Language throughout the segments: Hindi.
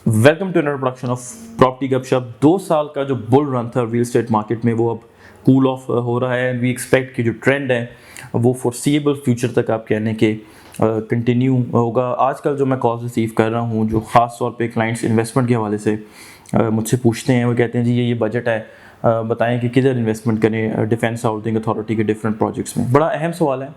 Welcome to another production of property Gupshup. 2 साल का जो बुल रन था रियल एस्टेट मार्केट में वो अब कूल ऑफ हो रहा है एंड वी एक्सपेक्ट कि जो ट्रेंड है वो फोर्सीएबल फ्यूचर तक आप कहने के कंटिन्यू होगा। आजकल जो मैं कॉल रिसीव कर रहा हूँ जो ख़ास तौर पे क्लाइंट्स इन्वेस्टमेंट के हवाले से मुझसे पूछते हैं, वो कहते हैं जी ये बजट है, बताएं कि किधर इन्वेस्टमेंट करें डिफेंस हाउसिंग अथॉरिटी के डिफरेंट प्रोजेक्ट्स में। बड़ा अहम सवाल है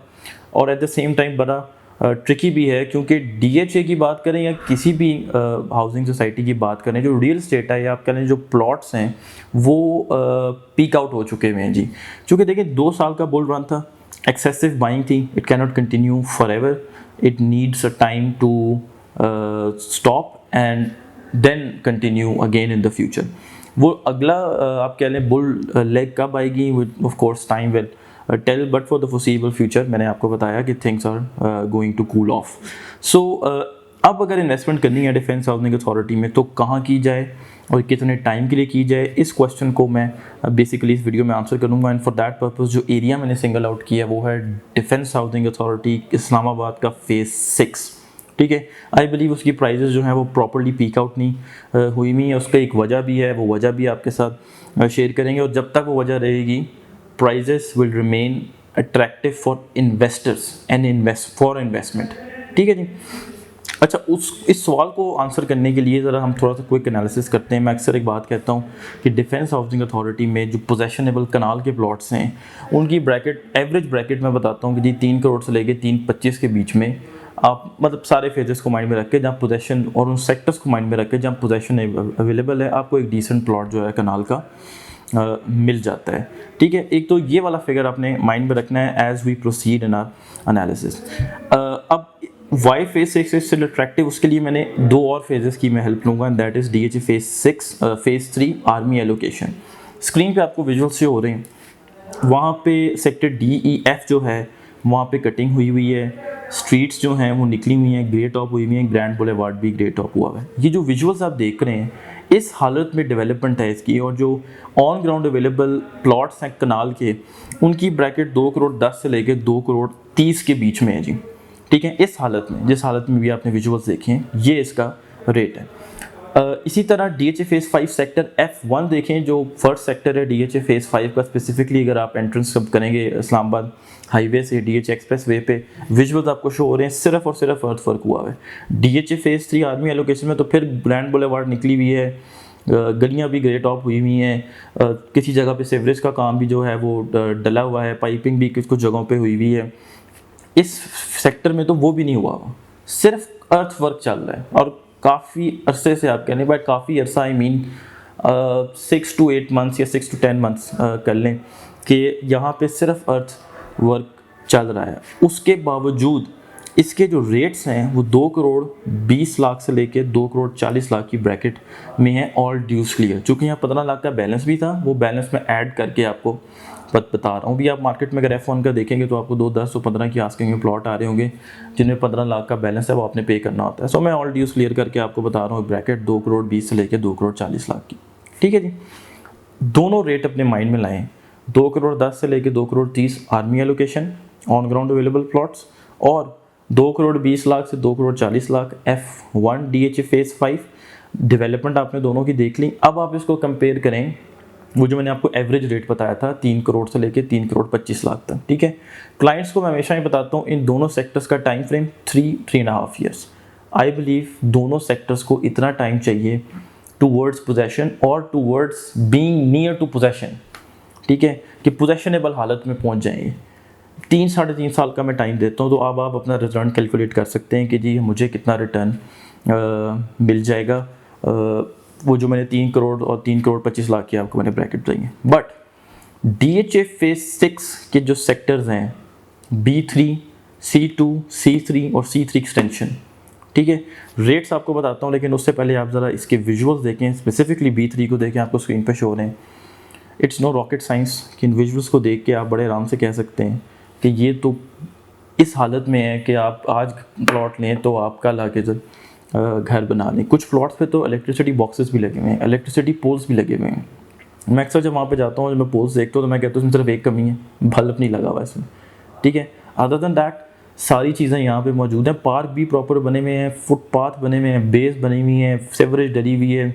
और एट द सेम टाइम बड़ा ट्रिकी भी है, क्योंकि डीएचए की बात करें या किसी भी हाउसिंग सोसाइटी की बात करें, जो रियल एस्टेट है या आप कह लें जो प्लॉट्स हैं वो पीक आउट हो चुके हुए हैं जी। क्योंकि देखिए 2 साल का बुल रन था, एक्सेसिव बाइंग थी, it can not continue for ever, it needs a time to stop and then continue again in the future. वो अगला आप कह लें बुल लेग कब आएगी, of course time will tell, but for the foreseeable future मैंने आपको बताया कि things are going to cool off. So अब अगर इन्वेस्टमेंट करनी है डिफेंस हाउसिंग अथॉरिटी में तो कहाँ की जाए और कितने टाइम के लिए की जाए, इस क्वेश्चन को मैं बेसिकली इस वीडियो में आंसर करूँगा। एंड फॉर दैट पर्पस जो एरिया मैंने सिंगल आउट किया वो है डिफेंस हाउसिंग अथॉरिटी इस्लामाबाद का फेज़ 6। ठीक है, आई बिलीव उसकी प्राइजेस जो हैं वो प्रॉपर्ली पीक आउट नहीं हुई हुई है। उसका एक वजह भी है, वो वजह भी आपके साथ शेयर करेंगे, और जब तक वो वजह रहेगी prices will remain attractive for investors and for investment। ठीक है जी। अच्छा, इस सवाल को आंसर करने के लिए ज़रा हम थोड़ा सा क्विक एनालिसिस करते हैं। मैं अक्सर एक बात कहता हूँ कि डिफेंस हाउसिंग अथॉरिटी में जो पोजेशनेबल कनाल के प्लॉट्स हैं उनकी ब्रैकेट, एवरेज ब्रैकेट मैं बताता हूँ कि जी 3 करोड़ से लेके 325 के बीच में आप मतलब सारे फेजेस को माइंड में रख के, जहाँ पोजेशन और उन सेक्टर्स को माइंड में रख के जहाँ पोजेशन अवेलेबल है, आपको एक डिसेंट प्लॉट जो है कनाल का मिल जाता है। ठीक है, एक तो ये वाला फिगर आपने माइंड में रखना है as we proceed in our analysis. अब why phase 6 is still attractive, उसके लिए मैंने 2 और फेजेस की मैं हेल्प लूँगा, and that is DHA phase 6 phase 3 army allocation. Screen पे आपको विजुअल्स से हो रहे हैं, वहाँ पे सेक्टर DEF जो है वहाँ पे कटिंग हुई है, स्ट्रीट्स जो हैं वो निकली हुई हैं, ग्रे टॉप हुई हुई हैं, ग्रैंड बुलेवार्ड भी ग्रे टॉप हुआ है। ये जो विजुअल्स आप देख रहे हैं इस हालत में डेवलपमेंट है इसकी, और जो ऑन ग्राउंड अवेलेबल प्लॉट्स हैं कनाल के उनकी ब्रैकेट 2 करोड़ 10 से लेकर 2 करोड़ 30 के बीच में है जी। ठीक है, इस हालत में, जिस हालत में भी आपने विजुअल्स देखे हैं, ये इसका रेट है। इसी तरह डीएचए फेज 5 सेक्टर F1 देखें, जो फर्स्ट सेक्टर है डीएचए फेज 5 का। स्पेसिफिकली अगर आप एंट्रेंस कब करेंगे इस्लामाबाद हाईवे से डीएचए एक्सप्रेस वे पे, विजुअल्स आपको शो हो रहे हैं, सिर्फ और सिर्फ अर्थ वर्क हुआ है। डीएचए फेज 3 आर्मी एलोकेशन में तो फिर ग्रैंड बुलेवार्ड निकली हुई है, गलियां भी ग्रे टॉप हुई हुई हैं, किसी जगह पे सेवरेज का काम भी जो है वो डला हुआ है, पाइपिंग भी कुछ जगहों पे हुई हुई है। इस सेक्टर में तो वो भी नहीं हुआ, सिर्फ अर्थ वर्क चल रहा है, और काफ़ी अरसे से, आप कहने बट काफ़ी अरसा, आई मीन 6 to 8 मंथ्स या 6 to 10 मंथ्स कर लें कि यहाँ पे सिर्फ अर्थ वर्क चल रहा है। उसके बावजूद इसके जो रेट्स हैं वो 2 करोड़ 20 लाख से लेके 2 करोड़ 40 लाख की ब्रैकेट में है, ऑल ड्यूज क्लियर। चूँकि यहाँ 15 लाख का बैलेंस भी था, वो बैलेंस में ऐड करके आपको बता रहा हूँ। भी आप मार्केट में अगर F1 का देखेंगे तो आपको 2, 10 और 15 की आस्किंग में प्लॉट आ रहे होंगे जिनमें 15 लाख का बैलेंस है, वो आपने पे करना होता है। सो मैं ऑल ड्यूज क्लियर करके आपको बता रहा हूँ ब्रैकेट 2 करोड़ 20 से लेकर 2 करोड़ 40 लाख की। ठीक है जी, दोनों रेट अपने माइंड में लाएँ, 2 करोड़ 10 से लेकर 2 crore 30 army allocation on ground available plots, और 2 करोड़ 20 लाख से 2 crore 40 lakh F1 DHA phase 5। Development आपने दोनों की देख ली। अब आप इसको कंपेयर करें, वो जो मैंने आपको एवरेज रेट बताया था 3 करोड़ से लेके 3 करोड़ 25 लाख तक। ठीक है, क्लाइंट्स को मैं हमेशा ही बताता हूँ इन दोनों सेक्टर्स का time frame 3.5 years. I believe दोनों सेक्टर्स को इतना टाइम चाहिए टूवर्ड्स पोजेशन और towards being near to possession. ठीक है, कि पोजेशनेबल हालत में पहुँच जाएंगे। 3-3.5 साल का मैं टाइम देता हूँ, तो अब आप अपना रिटर्न कैलकुलेट कर सकते हैं कि जी मुझे कितना रिटर्न मिल जाएगा। वो जो मैंने 3 करोड़ और 3 करोड़ 25 लाख की आपको मैंने ब्रैकेट बताई है। बट डीएचए फेज 6 के जो सेक्टर्स हैं B3, C2, C3 और C3 एक्सटेंशन, ठीक है, रेट्स आपको बताता हूँ, लेकिन उससे पहले आप ज़रा इसके विजुअल्स देखें, स्पेसिफिकली B3 को देखें, आपको स्क्रीन पर शो हो रहे हैं। इट्स नो रॉकेट साइंस कि इन विजुअल्स को देख के आप बड़े आराम से कह सकते हैं कि ये तो इस हालत में है कि आप आज प्लॉट लें तो आप कल आके घर बना लें। कुछ प्लॉट्स पे तो इलेक्ट्रिसिटी बॉक्सेस भी लगे हुए हैं, इलेक्ट्रिसिटी पोल्स भी लगे हुए हैं। मैं अक्सर जब वहाँ पे जाता हूँ, जब मैं पोल्स देखता हूँ तो मैं कहता हूँ इसमें सिर्फ एक कमी है, बल्ब नहीं लगा हुआ इसमें। ठीक है, अदर देन दैट सारी चीज़ें यहाँ पे मौजूद हैं, पार्क भी प्रॉपर बने हुए हैं, फुटपाथ बने हुए हैं, बेस बनी हुई है, सेवरेज डली हुई है,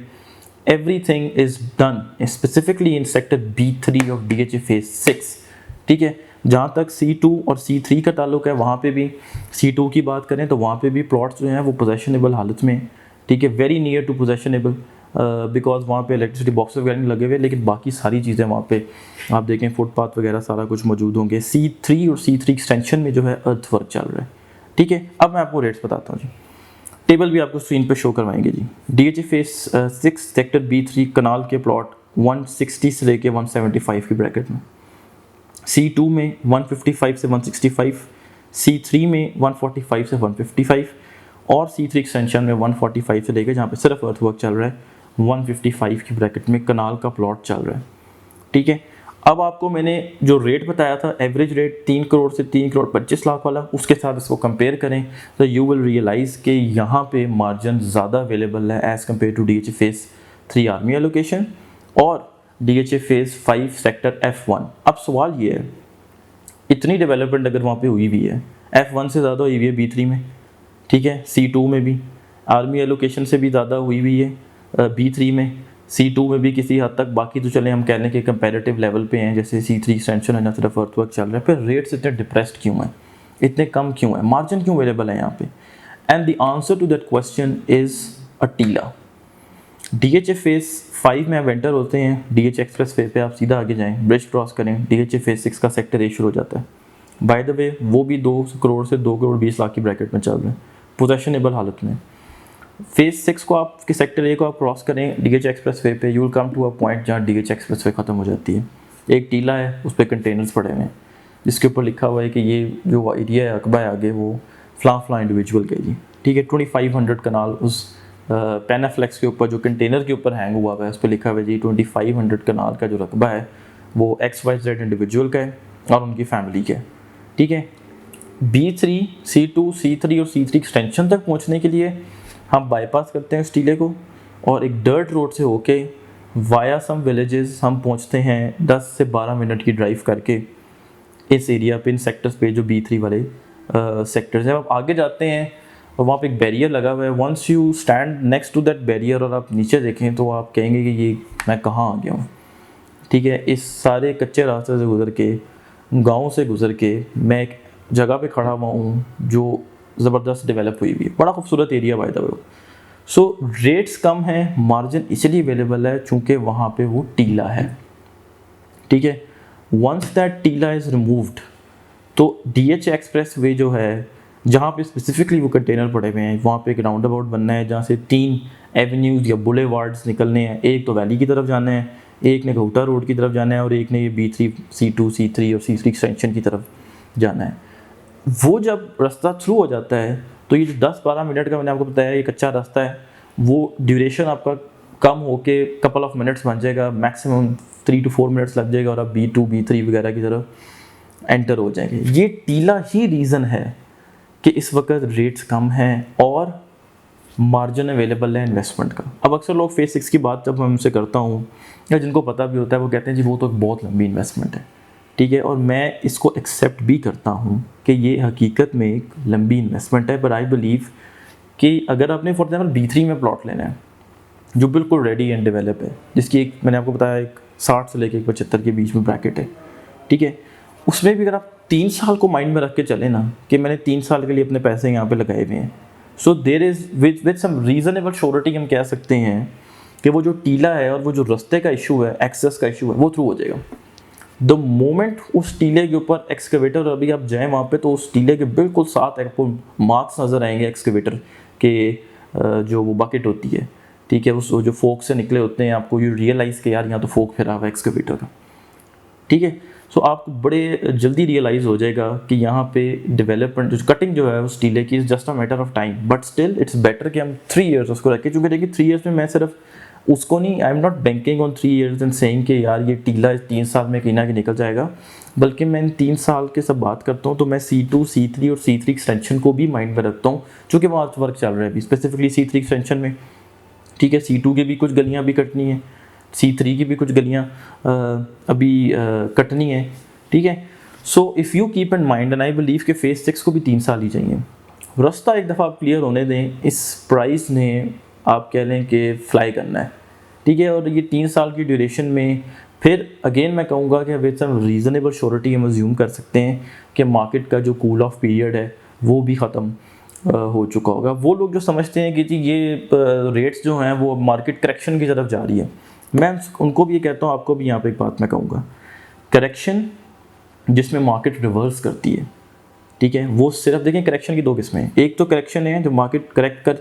everything is done specifically in sector B3 of DHA phase 6। ठीक है, जहाँ तक C2 और C3 का ताल्लुक है, वहाँ पे भी C2 की बात करें तो वहाँ पे भी प्लॉट्स जो हैं वो पोजेशनेबल हालत में हैं। ठीक है, very near to possessionable, because वहाँ पे इलेक्ट्रिसिटी बॉक्स वगैरह नहीं लगे हुए, लेकिन बाकी सारी चीज़ें वहाँ पे आप देखें फुटपाथ वगैरह सारा कुछ मौजूद होंगे। C3 और C3 एक्सटेंशन में जो है अर्थ वर्क चल रहा है। ठीक है, अब मैं आपको रेट्स बताता हूँ जी, टेबल भी आपको स्क्रीन पे शो करवाएंगे जी। DHA फेज 6 सेक्टर B3 कनाल के प्लॉट 160 से लेके 175 की ब्रैकेट में, C2 में 155 से 165, C3 में 145 से 155 और C3 एक्सटेंशन में 145 से लेकर जहाँ पे सिर्फ अर्थ वर्क चल रहा है 155 की ब्रैकेट में कनाल का प्लॉट चल रहा है। ठीक है, अब आपको मैंने जो रेट बताया था एवरेज रेट 3 करोड़ से 3 करोड़ 25 लाख वाला, उसके साथ इसको कंपेयर करें तो यू विल रियलाइज़ कि यहाँ पे मार्जिन ज़्यादा अवेलेबल है as compare to DHA phase 3 army allocation और DHA फेज 5 सेक्टर F1। अब सवाल ये है, इतनी डेवलपमेंट अगर वहाँ पे हुई भी है, F1 से ज़्यादा हुई हुई है B3 में, ठीक है, C2 में भी आर्मी एलोकेशन से भी ज़्यादा हुई हुई है B3 में, C2 में भी किसी हद तक, बाकी तो चले हम कह लें कि कंपैरेटिव लेवल पे हैं, जैसे C3 एक्सटेंशन है ना, सिर्फ अर्थ वर्क चल रहा है। फिर रेट्स इतने डिप्रेस्ड क्यों हैं, इतने कम क्यों हैं, मार्जिन क्यों अवेलेबल है यहाँ पे? And the answer to that question is a टीला। DHA फेज 5 में आप एंटर होते हैं, DHA एक्सप्रेस वे पे आप सीधा आगे जाएं, ब्रिज क्रॉस करें, DHA फेज 6 का सेक्टर ए शुरू हो जाता है। बाय द वे वो भी 2 करोड़ से 2 करोड़ 20 लाख की ब्रैकेट में चल रहे हैं, पोजेशनेबल हालत में। फेज 6 को आप के सेक्टर ए को आप क्रॉस करें DHA एक्सप्रेस वे पे, you will come to a point जहाँ DHA एक्सप्रेस वे ख़त्म हो जाती है। एक टीला है, उस पर कंटेनर्स पड़े हुए हैं, जिसके ऊपर लिखा हुआ है कि ये जो एरिया है अकबा है आगे वो फला इंडिविजुअल के जी। ठीक है, 2500 कनाल उस पेनाफ्लेक्स के ऊपर जो कंटेनर के ऊपर हैंग हुआ है उस पर लिखा हुआ है जी 2500 कनाल का जो रकबा है वो XYZ इंडिविजुअल का है और उनकी फैमिली का है। ठीक है, B3, C2, C3 और C3 एक्सटेंशन तक पहुंचने के लिए हम बाईपास करते हैं उस टीले को और एक डर्ट रोड से होके वाया सम विलेजेस हम पहुंचते हैं 10 से 12 मिनट की ड्राइव करके इस एरिया पे, इन सेक्टर्स पे जो B3 वाले सेक्टर्स हैं। आप आगे जाते हैं और वहाँ पे एक बैरियर लगा हुआ है, once you stand next to that barrier और आप नीचे देखें तो आप कहेंगे कि ये मैं कहाँ आ गया हूँ। ठीक है, इस सारे कच्चे रास्ते से गुजर के, गाँव से गुजर के मैं एक जगह पे खड़ा हुआ हूँ जो ज़बरदस्त डेवलप हुई हुई है, बड़ा खूबसूरत area by the way. So rates कम हैं, मार्जिन इसलिए अवेलेबल है चूँकि वहाँ पे वो टीला है। ठीक है, वंस दैट टीला इज़ रिमूव्ड तो DHA एक्सप्रेस वे जो है जहाँ पे स्पेसिफिकली वो कंटेनर पड़े हुए हैं, वहाँ पे एक राउंड अबाउट बनना है जहाँ से 3 एवेन्यूज़ या बुलेवार्ड्स निकलने हैं। एक तो वैली की तरफ जाना है, एक ने घोटा रोड की तरफ जाना है और एक ने ये B3, C2, C3 और C3 एक्सटेंशन की तरफ जाना है। वो जब रास्ता थ्रू हो जाता है तो ये जो 10-12 मिनट का मैंने आपको बताया ये कच्चा रास्ता है, वो ड्यूरेशन आपका कम होके कपल ऑफ मिनट्स बन जाएगा, मैक्सिमम 3 to 4 मिनट्स लग जाएगा और आप B2, B3 वगैरह की तरफ एंटर हो जाएंगे। ये टीला ही रीज़न है कि इस वक्त रेट्स कम हैं और मार्जिन अवेलेबल है इन्वेस्टमेंट का। अब अक्सर लोग फेज 6 की बात जब मैं उनसे करता हूँ या जिनको पता भी होता है वो कहते हैं जी वो तो बहुत लंबी इन्वेस्टमेंट है। ठीक है, और मैं इसको एक्सेप्ट भी करता हूँ कि ये हकीकत में एक लंबी इन्वेस्टमेंट है, बट आई बिलीव कि अगर आपने फॉर एग्जाम्पल B3 में प्लॉट लेना है जो बिल्कुल रेडी एंड डेवलप है, जिसकी एक मैंने आपको बताया एक 60 से लेकर 75 के बीच में ब्रैकेट है। ठीक है, उसमें भी अगर आप 3 साल को माइंड में रख के चले ना कि मैंने 3 साल के लिए अपने पैसे यहाँ पे लगाए हुए हैं, so there is with some reasonable surety हम कह सकते हैं कि वो जो टीला है और वो जो रास्ते का इशू है, एक्सेस का इशू है, वो थ्रू हो जाएगा। द मोमेंट उस टीले के ऊपर एक्सकेवेटर अभी आप जाएँ वहाँ पे तो उस टीले के बिल्कुल साथ आपको मार्क्स नज़र आएंगे एक्सकेवेटर के, जो वो बकेट होती है। ठीक है, उस जो फोक से निकले होते हैं, आपको यू रियलाइज़ कि यार यहाँ तो फोक फिरा हुआ है एक्सकेवेटर का। ठीक है, सो आपको बड़े जल्दी रियलाइज़ हो जाएगा कि यहाँ पे डेवलपमेंट जो कटिंग जो है उस टीले की is just a matter of time, but still it's better कि हम 3 ईयर्स उसको रखें। चूँकि देखिए 3 ईयर्स में मैं सिर्फ उसको नहीं, I am not banking on 3 years and saying कि यार ये टीला 3 साल में कहीं ना कहीं निकल जाएगा, बल्कि मैं इन 3 साल के सब बात करता हूँ तो मैं C2, C3 और C3 एक्सटेंशन को भी माइंड में रखता हूँ चूँकि वहाँ वर्क चल रहा है अभी स्पेसिफिकली C3 एक्सटेंशन में। ठीक है, C2 की भी कुछ गलियाँ भी कटनी है, C3 की भी कुछ गलियाँ अभी कटनी है। ठीक है, so if you keep in mind, and I believe कि फेज 6 को भी 3 साल ही चाहिए, रास्ता एक दफ़ा आप क्लियर होने दें, इस प्राइस ने आप कह लें कि फ्लाई करना है, ठीक है। और ये 3 साल की ड्यूरेशन में फिर अगेन मैं कहूँगा कि विद सम रीज़नेबल श्योरिटी हम अज्यूम कर सकते हैं कि मार्केट का जो कूल ऑफ पीरियड है वो भी ख़त्म हो चुका होगा। वो लोग जो समझते हैं कि जी ये रेट्स जो हैं वो मार्केट करेक्शन की तरफ जा रही है, मैं उनको भी ये कहता हूँ, आपको भी यहाँ पे एक बात मैं कहूँगा, करेक्शन जिसमें मार्केट रिवर्स करती है, ठीक है, वो सिर्फ देखें करेक्शन की 2 किस्में हैं। एक तो करेक्शन है जो मार्केट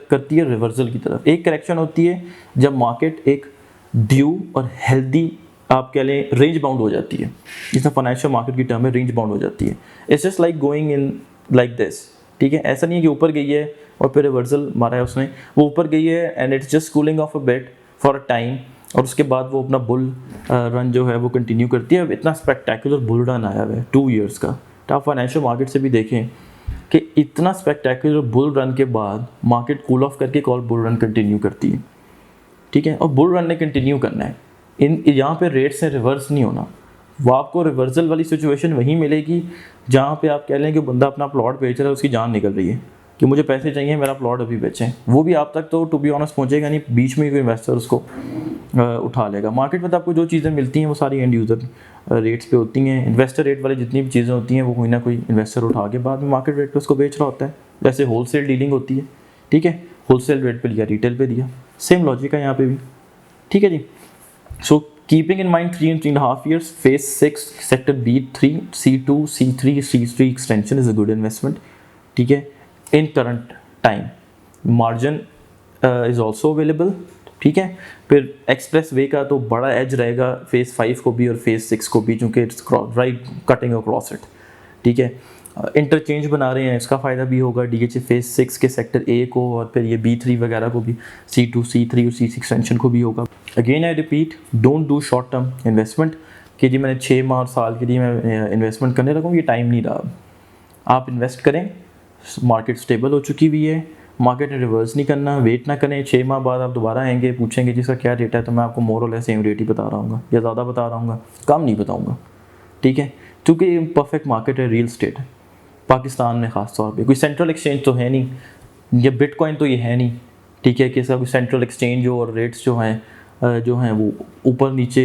करती है रिवर्सल की तरफ, एक करेक्शन होती है जब मार्केट एक ड्यू और हेल्दी आप कह लें रेंज बाउंड हो जाती है, जिसमें फाइनेंशियल मार्केट की टर्म में रेंज बाउंड हो जाती है। It's just like going in like this, ठीक है। ऐसा नहीं है कि ऊपर गई है और फिर रिवर्सल मारा है उसने, वो ऊपर गई है and it's just cooling of a bit for a time, और उसके बाद वो अपना बुल रन जो है वो कंटिन्यू करती है। इतना स्पेक्टेकुलर बुल रन आया हुआ है 2 ईयर्स का, तो आप फाइनेंशियल मार्केट से भी देखें कि इतना स्पेक्टेकुलर बुल रन के बाद मार्केट कूल ऑफ करके एक और बुल रन कंटिन्यू करती है, ठीक है। और बुल रन ने कंटिन्यू करना है, यहाँ पे रेट से रिवर्स नहीं होना। वो आपको रिवर्सल वाली सिचुएशन वहीं मिलेगी जहाँ पे आप कह लें कि बंदा अपना प्लॉट बेच रहा है, उसकी जान निकल रही है कि मुझे पैसे चाहिए, मेरा प्लॉट अभी बेचें। वो भी आप तक तो टू बी ऑनेस्ट पहुँचेगा नहीं, बीच में कोई इन्वेस्टर उसको उठा लेगा। मार्केट में तो आपको जो चीज़ें मिलती हैं वो सारी एंड यूज़र रेट्स पे होती हैं। इन्वेस्टर रेट वाली जितनी भी चीज़ें होती हैं वो कोई ना कोई इन्वेस्टर उठा के बाद में मार्केट रेट पे उसको बेच रहा होता है। जैसे होलसेल डीलिंग होती है, ठीक है, होलसेल रेट पे लिया, रिटेल पे दिया, सेम लॉजिक है यहाँ पे भी, ठीक है जी। So keeping in mind 3 and 3.5 years, phase 6 sector B3, C2, C3, C3 extension is a good investment, ठीक है, in current time। Margin is also available, ठीक है। फिर एक्सप्रेस वे का तो बड़ा एज रहेगा फेज़ 5 को भी और फेज़ 6 को भी, चूँकि it's right cutting across it, ठीक है। इंटरचेंज बना रहे हैं, इसका फ़ायदा भी होगा DHA फेज़ 6 के सेक्टर A को, और फिर ये B3 वगैरह को भी, C2, C3 और C6 एक्सटेंशन को भी होगा। Again I repeat, don't do short term investment कि जी मैंने 6 माह और साल के लिए मैं इन्वेस्टमेंट करने लगूँ, ये टाइम नहीं रहा। आप इन्वेस्ट करें, मार्केट स्टेबल हो चुकी हुई है, मार्केट ने रिवर्स नहीं करना, वेट ना करें। 6 माह बाद आप दोबारा आएंगे, पूछेंगे जिसका क्या रेट है, तो मैं आपको मोर और लेस सेम रेट ही बता रहा हूँ या ज़्यादा बता रहा हूँ, कम नहीं बताऊँगा, ठीक है। क्योंकि परफेक्ट मार्केट है, रियल स्टेट है पाकिस्तान में ख़ास तौर पे। कोई सेंट्रल एक्सचेंज तो है नहीं, या बिटकॉइन तो ये है नहीं, ठीक है, कि ऐसा कोई सेंट्रल एक्सचेंज और रेट्स जो हैं वो ऊपर नीचे